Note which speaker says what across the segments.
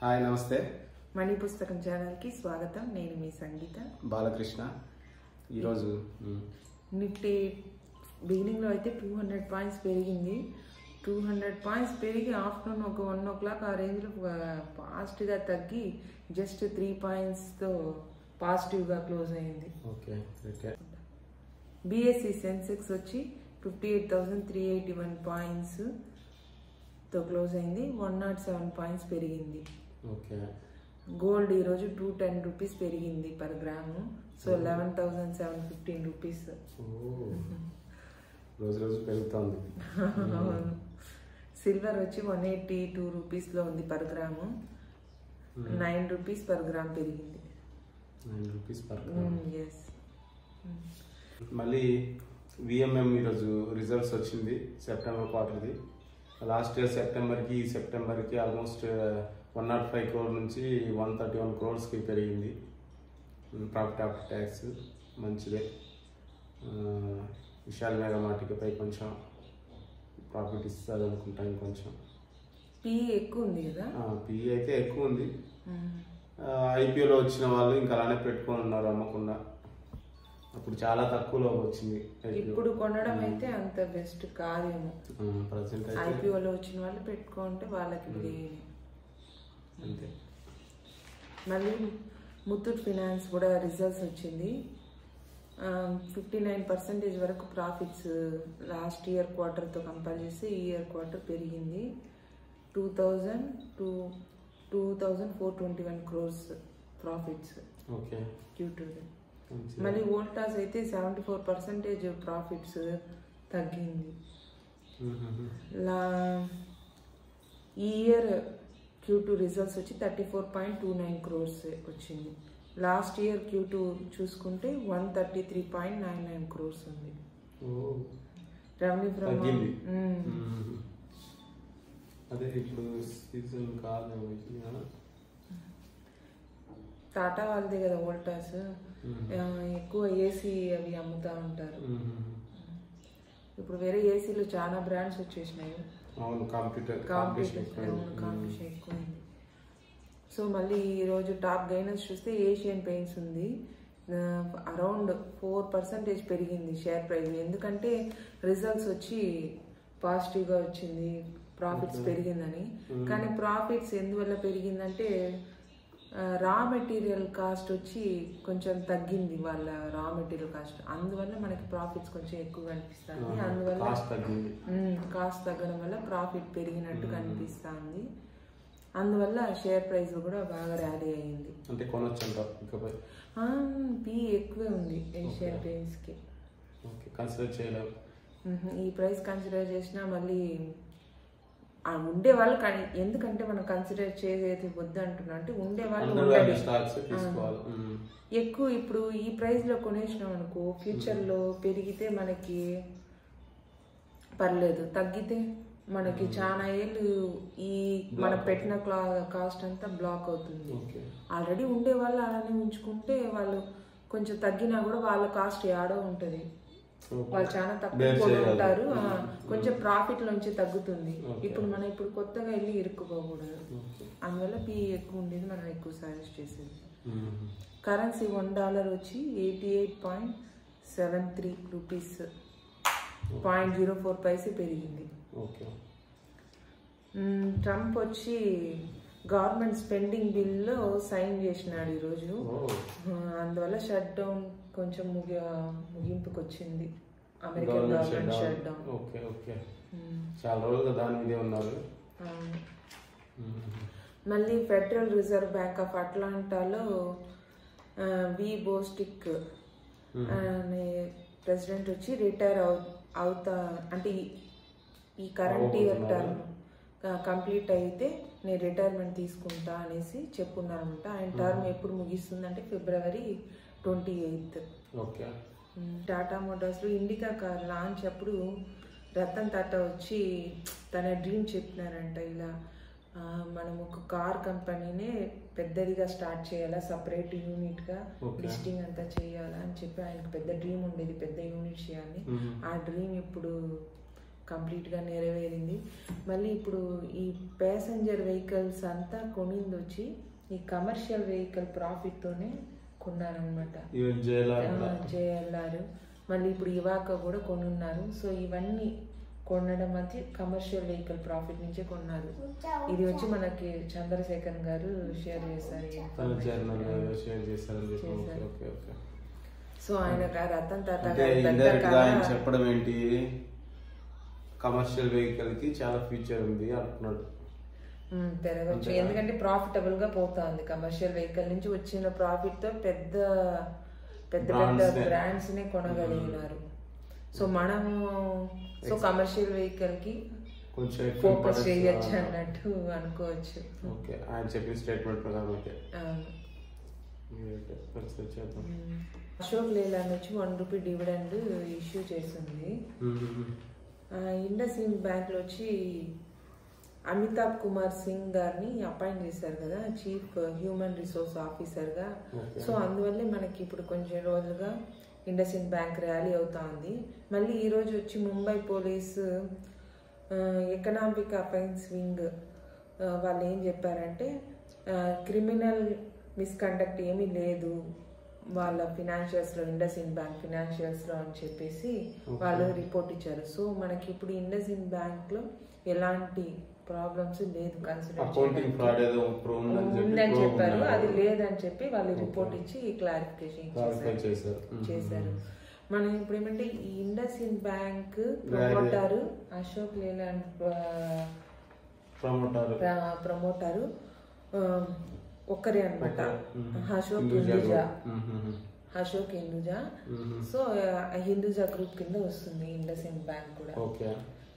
Speaker 1: Hi నమస్తే
Speaker 2: మణి పుస్తకం channel కి స్వాగతం. నేను మీ సంగీత
Speaker 1: బాలకృష్ణ. ఈరోజు
Speaker 2: నిఫ్టీ బిగినింగ్ లో అయితే 200 పాయింట్స్ పెరిగింది. 200 పాయింట్స్ పెరిగి ఆఫ్టర్నూన్ ఒక 1 o'clock ఆ రేంజ్ లో ఫాస్ట్ గా తగ్గి జస్ట్ 3 పాయింట్స్ తో పాజిటివ్ గా క్లోజ్ అయింది. బిఎస్సి సెన్సెక్స్ వచ్చి 58,381 పాయింట్స్ తో క్లోజ్ అయింది. 107 పాయింట్స్ పెరిగింది. గోల్డ్ ఈ రోజు 210 రూపీస్ పెరిగింది పర్ గ్రాము. So 11,715 rupees.
Speaker 1: రోజు రోజు పెరుగుతుంది.
Speaker 2: సిల్వర్ వచ్చి 182 రూపీస్ లో ఉంది per gram. 9 rupees per gram పెరిగింది.
Speaker 1: 9 రూపీస్ పర్ గ్రామ్. మళ్ళీ విఎంఎం ఈరోజు రిజల్ట్స్ వచ్చింది సెప్టెంబర్ క్వార్టర్ది. లాస్ట్ ఇయర్ సెప్టెంబర్కి ఆల్మోస్ట్ 105 crore నుంచి 131 crores పెరిగింది. ప్రాఫిట్ ఆఫ్టర్ ట్యాక్స్ మంచిదే. విశాల్ మెగామార్ట్పై కొంచెం ప్రాఫిట్ ఇస్తుంది అనుకుంటా. ఇంకొంచెం
Speaker 2: పిఈ ఎక్కువ ఉంది కదా.
Speaker 1: పిఈ అయితే ఎక్కువ ఉంది. ఐపీఓలో వచ్చిన వాళ్ళు ఇంకా అలానే పెట్టుకొని ఉన్నారు అమ్మకుండా. అప్పుడు చాలా తక్కువలో వచ్చింది.
Speaker 2: ఇప్పుడు కొనడం అయితే అంత బెస్ట్ కాదేమో. ఐపీఓలో వచ్చిన వాళ్ళు పెట్టుకుంటే వాళ్ళకి
Speaker 1: అంతే.
Speaker 2: మళ్ళీ ముత్తూట్ ఫైనాన్స్ కూడా రిజల్ట్స్ వచ్చింది. 59% వరకు ప్రాఫిట్స్ లాస్ట్ ఇయర్ క్వార్టర్తో కంపేర్ చేస్తే ఈ ఇయర్ క్వార్టర్ పెరిగింది. 2,421 crores ప్రాఫిట్స్ Q2. మళ్ళీ వోల్టాస్ అయితే 74% ప్రాఫిట్స్ తగ్గింది. ఈ ఇయర్ Q2 రిజల్ట్స్ వచ్చి 34.29 crores వచ్చింది. లాస్ట్ ఇయర్ Q2 చూసుకుంటే 133.99 crores ఉంది. రెవెన్యూ ఫ్రమ్
Speaker 1: అదే ఇప్పుడు సీజన్ కాదు.
Speaker 2: టాటా వాళ్ళదే కదా వోల్టాస్. ఎక్కువ ఏసీ అవి అమ్ముతా ఉంటారు. ఇప్పుడు వేరే ఏసీలు చాలా బ్రాండ్స్ వచ్చేసినాయి. కాంపిటీషన్ ఎక్కువైంది. సో మళ్ళీ ఈరోజు టాప్ గైనర్స్ చూస్తే ఏషియన్ పెయింట్స్ ఉంది. అరౌండ్ 4% పెరిగింది షేర్ ప్రైస్. ఎందుకంటే రిజల్ట్స్ వచ్చి పాజిటివ్గా వచ్చింది, ప్రాఫిట్స్ పెరిగిందని. కానీ ప్రాఫిట్స్ ఎందువల్ల పెరిగిందంటే రా మెటీరియల్ కాస్ట్ వచ్చి కొంచెం తగ్గింది. వాళ్ళ రా మెటీరియల్ కాస్ట్, అందువల్ల మనకి ప్రాఫిట్స్ కొంచెం ఎక్కువ కనిపిస్తుంది. అందువల్ల కాస్ట్ తగ్గడం వల్ల ప్రాఫిట్ పెరిగినట్టు కనిపిస్తుంది. అందువల్ల షేర్ ప్రైస్ కూడా బాగా ర్యాలీ అయ్యింది. పి ఎక్కువే ఉంది ఏషియన్ పెయింట్స్ కి. ఈ ప్రైస్ కన్సిడర్ చేసినా మళ్ళీ ఉండేవాళ్ళు. కానీ ఎందుకంటే మనం కన్సిడర్ చేసేది వద్దు అంటున్నా అంటే ఉండేవాళ్ళు ఎక్కువ. ఇప్పుడు ఈ ప్రైస్ లో కొనేసినాం అనుకో, ఫ్యూచర్ లో పెరిగితే మనకి పర్లేదు, తగ్గితే మనకి చాలా ఏళ్ళు ఈ మనం పెట్టిన కాస్ట్ అంతా బ్లాక్ అవుతుంది. ఆల్రెడీ ఉండే వాళ్ళు అలానే ఉంచుకుంటే వాళ్ళు కొంచెం తగ్గినా కూడా వాళ్ళ కాస్ట్ యాడో ఉంటుంది. వాళ్ళు చాలా తక్కువ ఉంటారు, కొంచెం ప్రాఫిట్ నుంచి తగ్గుతుంది. ఇప్పుడు మనం కొత్తగా వెళ్ళి ఇరుక్కుపోకూడదు. అందువల్ల పిఈ ఎక్కువ ఉండేది మనం ఎక్కువ సజెస్ట్ చేసేది. కరెన్సీ $1 వచ్చి 88.73 రూపీస్ 0.04 పైసే పెరిగింది. ట్రంప్ వచ్చి గవర్నమెంట్ స్పెండింగ్ బిల్లో సైన్ చేసినాడు ఈరోజు. అందువల్ల షట్ డౌన్ కొంచెం ముగింపుకి వచ్చింది. American government shut down.
Speaker 1: చాలా రోజులు దాని మీదే ఉన్నారు.
Speaker 2: మళ్ళీ ఫెడరల్ రిజర్వ్ బ్యాంక్ ఆఫ్ అట్లాంటాలో వి బోస్టిక్ అనే ప్రెసిడెంట్ వచ్చి రిటైర్ అవుతా అంటే ఈ కరెంట్ ఇయర్ టర్మ్ కంప్లీట్ అయితే నేను రిటైర్మెంట్ తీసుకుంటా అనేసి చెప్పున్నారనమాట. ఆయన టర్మ్ ఎప్పుడు ముగిస్తుందంటే February 28th. టాటా మోటార్స్ లో ఇండికా కార్ లాంచ్ అప్పుడు రతన్ టాటా వచ్చి తన డ్రీమ్ చెప్పినారంట. ఇలా మనం ఒక కార్ కంపెనీనే పెద్దదిగా స్టార్ట్ చేయాలా, సపరేట్ యూనిట్ గా లిస్టింగ్ అంతా చేయాలా అని చెప్పి ఆయనకు పెద్ద డ్రీమ్ ఉండేది, పెద్ద యూనిట్ చేయాలని. ఆ డ్రీమ్ ఇప్పుడు కంప్లీట్గా నెరవేరింది. మళ్ళీ ఇప్పుడు ఈ ప్యాసింజర్ వెహికల్స్ అంతా కొనింది వచ్చి ఈ కమర్షియల్ వెహికల్ ప్రాఫిట్తోనే కొన్నారనమాట. JLR మళ్ళీ ఇప్పుడు ఇవాక కూడా కొనున్నారు. సో ఇవన్నీ కొనడం వచ్చి కమర్షియల్ వెహికల్ ప్రాఫిట్ నుంచే కొన్నారు. ఇది వచ్చి మనకి చంద్రశేఖర్ గారు షేర్ చేశారు. సో ఆయన రతన్ టాటా
Speaker 1: చెప్పడం ఏంటి, కమర్షియల్ వెహికల్ కి చాలా ఫ్యూచర్ ఉంది అంటున్నాడు.
Speaker 2: పెరగచ్చు, ఎందుకంటే ప్రాఫిటబుల్ గా పోతుంది. కమర్షియల్ వెహికల్ నుంచి వచ్చిన ప్రాఫిట్ తో పెద్ద పెద్ద పెద్ద బ్రాండ్స్ నే కొనగలిగినారు. సో మనము కమర్షియల్ వెహికల్ కి కొంచెం ఫోకస్ చేయొచ్చు అన్నట్టు అనుకోవచ్చు.
Speaker 1: ఓకే, ఆయన చెప్పిన స్టేట్మెంట్ ప్రకారం అయితే
Speaker 2: అశోక్ లేలాండ్ వచ్చి ₹1 డివిడెండ్ ఇష్యూ చేస్తుంది. ఇండస్ ఇండ్ బ్యాంక్ లో వచ్చి అమితాబ్ కుమార్ సింగ్ గారిని అపాయింట్ చేశారు కదా చీఫ్ హ్యూమన్ రిసోర్స్ ఆఫీసర్ గా. సో అందువల్లే మనకి ఇప్పుడు కొంచెం రోజులుగా ఇండస్ ఇండ్ బ్యాంక్ ర్యాలీ అవుతా ఉంది. మళ్ళీ ఈ రోజు వచ్చి Mumbai police economic offence wing వాళ్ళు ఏం చెప్పారంటే క్రిమినల్ మిస్కండక్ట్ ఏమీ లేదు వాళ్ళ ఫినాన్షియల్స్లో, ఇండస్ ఇండ్ బ్యాంక్ ఫినాన్షియల్స్లో అని చెప్పేసి వాళ్ళు రిపోర్ట్ ఇచ్చారు. సో మనకి ఇప్పుడు ఇండస్ ఇండ్ బ్యాంక్లో ఎలాంటి ప్రాబ్లమ్స్ లేదు, కన్సిడర్ ఉందని చెప్పారు. అది లేదని చెప్పి వాళ్ళు రిపోర్ట్ ఇచ్చి క్లారిఫికేషన్ చేశారు. మనం ఇప్పుడు ఏమంటే ఈ IndusInd bank promoter Ashok Leyland promoter ఒక్కరే అనమాట, అశోక్ హిందూజా. సో హిందూజా గ్రూప్ కింద వస్తుంది ఇండస్ ఇండ్ బ్యాంక్ కూడా.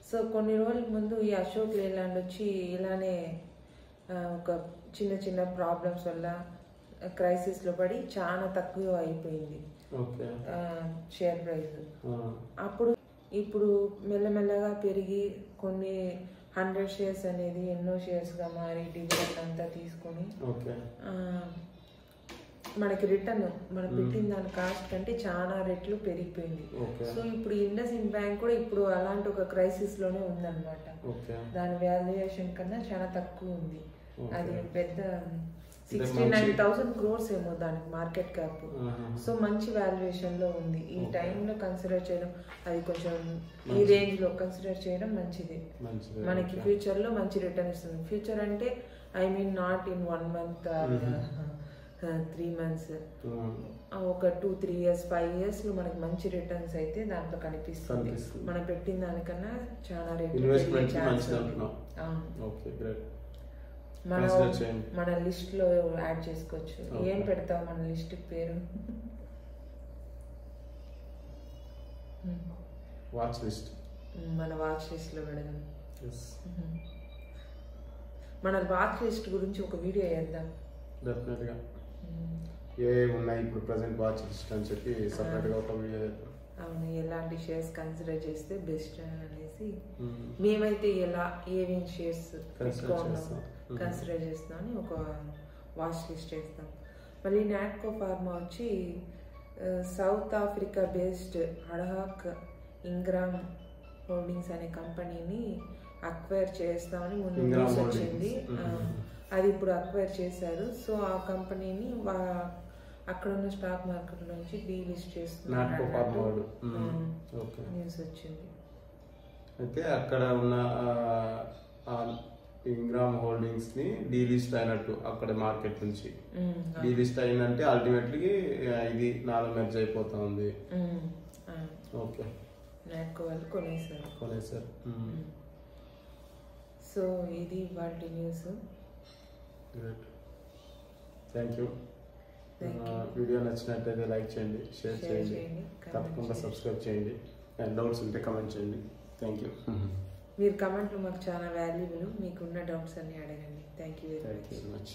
Speaker 2: సో కొన్ని రోజుల ముందు ఈ అశోక్ లేలాండ్ వచ్చి ఇలానే ఒక చిన్న చిన్న ప్రాబ్లమ్స్ వల్ల క్రైసిస్ లో పడి చాలా తక్కువ అయిపోయింది షేర్ ప్రైస్. అప్పుడు ఇప్పుడు మెల్లమెల్లగా పెరిగి కొన్ని 100 షేర్స్ అనేది ఎన్నో షేర్స్ గా మారి డివిడెండ్ అంతా తీసుకొని మనకి రిటర్న్ మనం పెట్టిన దాని కాస్ట్ కంటే చాలా రెట్లు పెరిగిపోయింది. సో ఇప్పుడు ఇండస్ ఇండ్ బ్యాంక్ కూడా ఇప్పుడు అలాంటి ఒక క్రైసిస్ లోనే ఉందన్నమాట. దాని వాల్యుయేషన్ కన్నా చాలా తక్కువ ఉంది. అది పెద్ద 69,000 crores ఏమో దానికి మార్కెట్ క్యాప్. సో మంచి వాల్యుయేషన్ లో ఉంది. ఈ టైంలో కన్సిడర్ చేయడం, అది కొంచెం ఈ రేంజ్ లో కన్సిడర్ చేయడం మంచిది. మనకి ఫ్యూచర్ లో మంచి రిటర్న్ ఇస్తుంది. ఫ్యూచర్ అంటే I mean not in 1 month 3 months, ఒక 2-3 years 5 years లో మనకి మంచి రిటర్న్స్ అయితే దాంట్లో కనిపిస్తుంది. మనం పెట్టిన దానికన్నా చాలా రేట్ మన లిస్ట్ లో యాడ్ చేసుకోవచ్చు. ఏం పెడతాం మన లిస్ట్ పేరు?
Speaker 1: Watch list.
Speaker 2: మన వాచ్ లిస్ట్ లో పెడదాం. మన వాచ్ లిస్ట్ గురించి ఒక వీడియో చేద్దాం.
Speaker 1: డెఫినెట్ గా ఏ ఉన్నాయి ఇప్పుడు ప్రెజెంట్ వాచ్ లిస్ట్ అని చెప్పి సెపరేట్ గా ఒక వీడియో చేద్దాం.
Speaker 2: అవును, ఎలాంటి షేర్స్ కన్సిడర్ చేస్తే బెస్ట్ అనేసి మేమైతే ఎలా ఏమేమి షేర్స్ కన్సిడర్ చేస్తామని ఒక వాచ్ లిస్ట్ చేస్తాం. మళ్ళీ నాట్కో ఫార్మా వచ్చి South Africa based Adcock Ingram Holdings అనే కంపెనీని అక్వైర్ చేస్తామని ముందు న్యూస్ వచ్చింది. అది ఇప్పుడు అక్వైర్ చేశారు. సో ఆ కంపెనీని అక్కడ ఉన్న స్టాక్ మార్కెట్ నుంచి డీలిస్ట్ చేస్తున్నారు న్యూస్ వచ్చింది.
Speaker 1: అయితే అక్కడ ఉన్న ఇంగ్రామ్ హోల్డింగ్స్ ని డీలిస్ట్ అయినట్టు అక్కడ మార్కెట్ నుంచి డీలిస్ట్ అయిందంటే అల్టిమేట్లీ ఇది నాలో మెర్జ్ అయిపోతా ఉంది. ఓకే,
Speaker 2: నాట్కో వాళ్ళు కొనేసారు. సో ఇది వాటి న్యూస్.
Speaker 1: Thank you. వీడియో నచ్చినట్టయితే లైక్ చేయండి, షేర్ చేయండి, తప్పకుండా సబ్స్క్రైబ్ చేయండి. అండ్ డౌట్స్ ఉంటే కమెంట్ చేయండి. Thank you.
Speaker 2: మీరు కమెంట్లు మాకు చాలా వాల్యుబుల్. మీకున్న డౌట్స్ అన్ని అడగండి. Thank you very much.